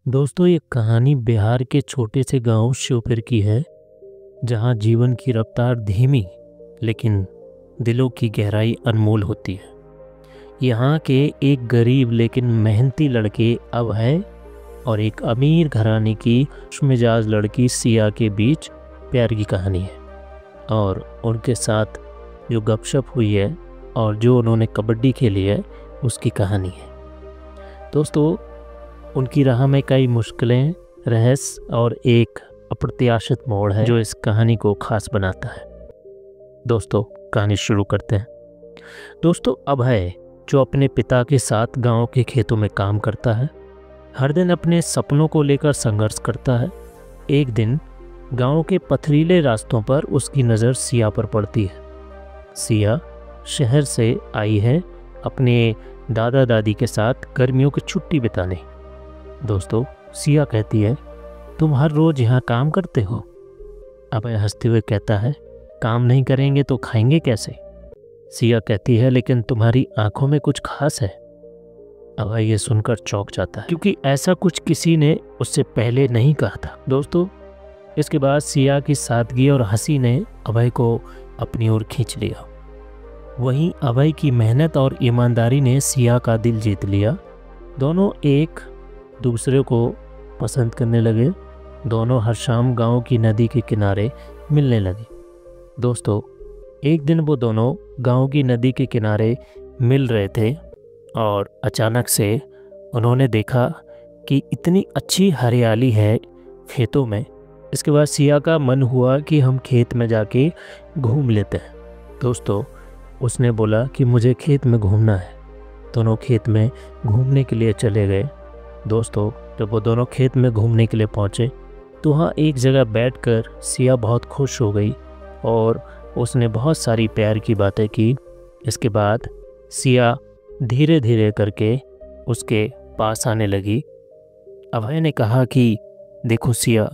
दोस्तों, ये कहानी बिहार के छोटे से गांव श्योपुर की है, जहां जीवन की रफ्तार धीमी लेकिन दिलों की गहराई अनमोल होती है। यहाँ के एक गरीब लेकिन मेहनती लड़के अभय और एक अमीर घराने की खुशमिजाज लड़की सिया के बीच प्यार की कहानी है। और उनके साथ जो गपशप हुई है और जो उन्होंने कबड्डी खेली है, उसकी कहानी है। दोस्तों, उनकी राह में कई मुश्किलें, रहस्य और एक अप्रत्याशित मोड़ है जो इस कहानी को खास बनाता है। दोस्तों, कहानी शुरू करते हैं। दोस्तों, अभय जो अपने पिता के साथ गांव के खेतों में काम करता है, हर दिन अपने सपनों को लेकर संघर्ष करता है। एक दिन गांव के पथरीले रास्तों पर उसकी नज़र सिया पर पड़ती है। सिया शहर से आई है अपने दादा दादी के साथ गर्मियों की छुट्टी बिताने। दोस्तों, सिया कहती है, तुम हर रोज़ यहाँ काम करते हो? अभय हंसते हुए कहता है, काम नहीं करेंगे तो खाएंगे कैसे? सिया कहती है, लेकिन तुम्हारी आंखों में कुछ खास है। अभय ये सुनकर चौंक जाता है, क्योंकि ऐसा कुछ किसी ने उससे पहले नहीं कहा था। दोस्तों, इसके बाद सिया की सादगी और हंसी ने अभय को अपनी ओर खींच लिया। वहीं अभय की मेहनत और ईमानदारी ने सिया का दिल जीत लिया। दोनों एक दूसरे को पसंद करने लगे। दोनों हर शाम गांव की नदी के किनारे मिलने लगे। दोस्तों, एक दिन वो दोनों गांव की नदी के किनारे मिल रहे थे और अचानक से उन्होंने देखा कि इतनी अच्छी हरियाली है खेतों में। इसके बाद सिया का मन हुआ कि हम खेत में जाके घूम लेते हैं। दोस्तों, उसने बोला कि मुझे खेत में घूमना है। दोनों खेत में घूमने के लिए चले गए। दोस्तों, जब वो दोनों खेत में घूमने के लिए पहुँचे तो वहाँ एक जगह बैठकर सिया बहुत खुश हो गई और उसने बहुत सारी प्यार की बातें की। इसके बाद सिया धीरे धीरे करके उसके पास आने लगी। अभय ने कहा कि देखो सिया,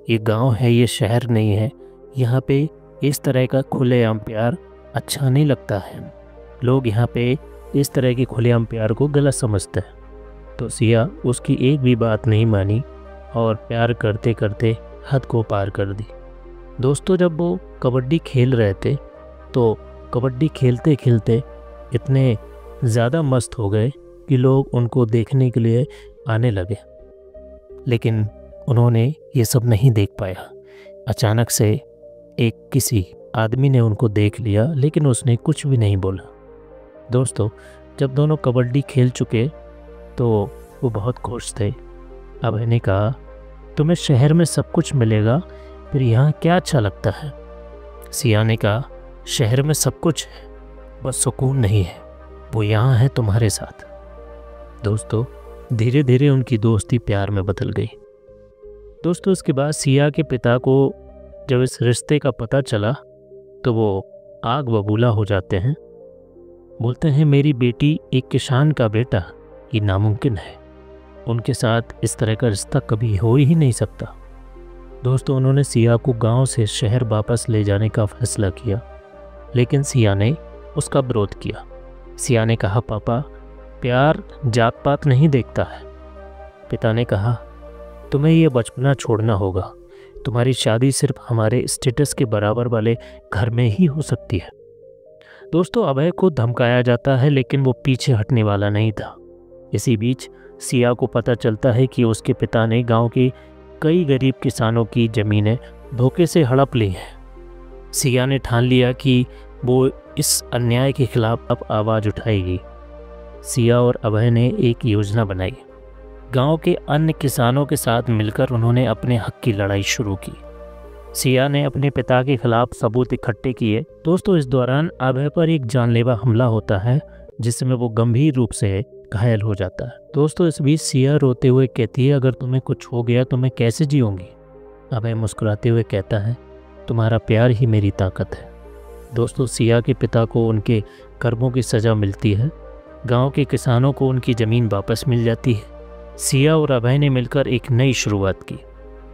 ये गांव है, ये शहर नहीं है। यहाँ पे इस तरह का खुलेआम प्यार अच्छा नहीं लगता है। लोग यहाँ पे इस तरह के खुलेआम प्यार को गलत समझते हैं। तो सिया उसकी एक भी बात नहीं मानी और प्यार करते करते हद को पार कर दी। दोस्तों, जब वो कबड्डी खेल रहे थे तो कबड्डी खेलते खेलते इतने ज़्यादा मस्त हो गए कि लोग उनको देखने के लिए आने लगे, लेकिन उन्होंने ये सब नहीं देख पाया। अचानक से एक किसी आदमी ने उनको देख लिया, लेकिन उसने कुछ भी नहीं बोला। दोस्तों, जब दोनों कबड्डी खेल चुके तो वो बहुत खुश थे। अभय ने कहा, तुम्हें शहर में सब कुछ मिलेगा, फिर यहाँ क्या अच्छा लगता है? सिया ने कहा, शहर में सब कुछ है, बस सुकून नहीं है, वो यहाँ है तुम्हारे साथ। दोस्तों, धीरे धीरे उनकी दोस्ती प्यार में बदल गई। दोस्तों, इसके बाद सिया के पिता को जब इस रिश्ते का पता चला तो वो आग बबूला हो जाते हैं। बोलते हैं, मेरी बेटी एक किसान का बेटा, ये नामुमकिन है। उनके साथ इस तरह का रिश्ता कभी हो ही नहीं सकता। दोस्तों, उन्होंने सिया को गांव से शहर वापस ले जाने का फैसला किया, लेकिन सिया ने उसका विरोध किया। सिया ने कहा, पापा, प्यार जात पात नहीं देखता है। पिता ने कहा, तुम्हें यह बचपना छोड़ना होगा। तुम्हारी शादी सिर्फ हमारे स्टेटस के बराबर वाले घर में ही हो सकती है। दोस्तों, अभय को धमकाया जाता है, लेकिन वो पीछे हटने वाला नहीं था। इसी बीच सिया को पता चलता है कि उसके पिता ने गांव के कई गरीब किसानों की ज़मीनें धोखे से हड़प ली हैं। सिया ने ठान लिया कि वो इस अन्याय के खिलाफ अब आवाज़ उठाएगी। सिया और अभय ने एक योजना बनाई। गांव के अन्य किसानों के साथ मिलकर उन्होंने अपने हक की लड़ाई शुरू की। सिया ने अपने पिता के खिलाफ सबूत इकट्ठे किए। दोस्तों, इस दौरान अभय पर एक जानलेवा हमला होता है, जिसमें वो गंभीर रूप से घायल हो जाता है। दोस्तों, इस बीच सिया रोते हुए कहती है, अगर तुम्हें कुछ हो गया तो मैं कैसे जीऊँगी? अभय मुस्कुराते हुए कहता है, तुम्हारा प्यार ही मेरी ताकत है। दोस्तों, सिया के पिता को उनके कर्मों की सज़ा मिलती है। गांव के किसानों को उनकी ज़मीन वापस मिल जाती है। सिया और अभय ने मिलकर एक नई शुरुआत की।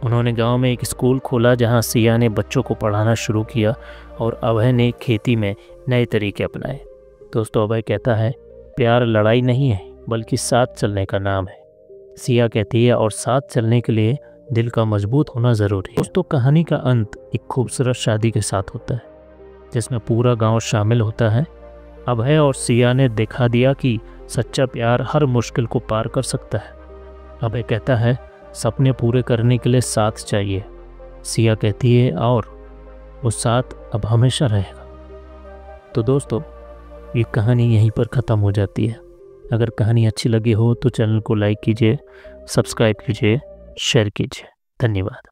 उन्होंने गांव में एक स्कूल खोला, जहां सिया ने बच्चों को पढ़ाना शुरू किया और अभय ने खेती में नए तरीके अपनाए। दोस्तों, अभय कहता है, प्यार लड़ाई नहीं है, बल्कि साथ चलने का नाम है। सिया कहती है और साथ चलने के लिए दिल का मजबूत होना ज़रूरी है। दोस्तों, कहानी का अंत एक खूबसूरत शादी के साथ होता है जिसमें पूरा गांव शामिल होता है। अभय और सिया ने दिखा दिया कि सच्चा प्यार हर मुश्किल को पार कर सकता है। अभय कहता है सपने पूरे करने के लिए साथ चाहिए। सिया कहती है और वो साथ अब हमेशा रहेगा। तो दोस्तों, ये कहानी यहीं पर ख़त्म हो जाती है। अगर कहानी अच्छी लगी हो तो चैनल को लाइक कीजिए, सब्सक्राइब कीजिए, शेयर कीजिए। धन्यवाद।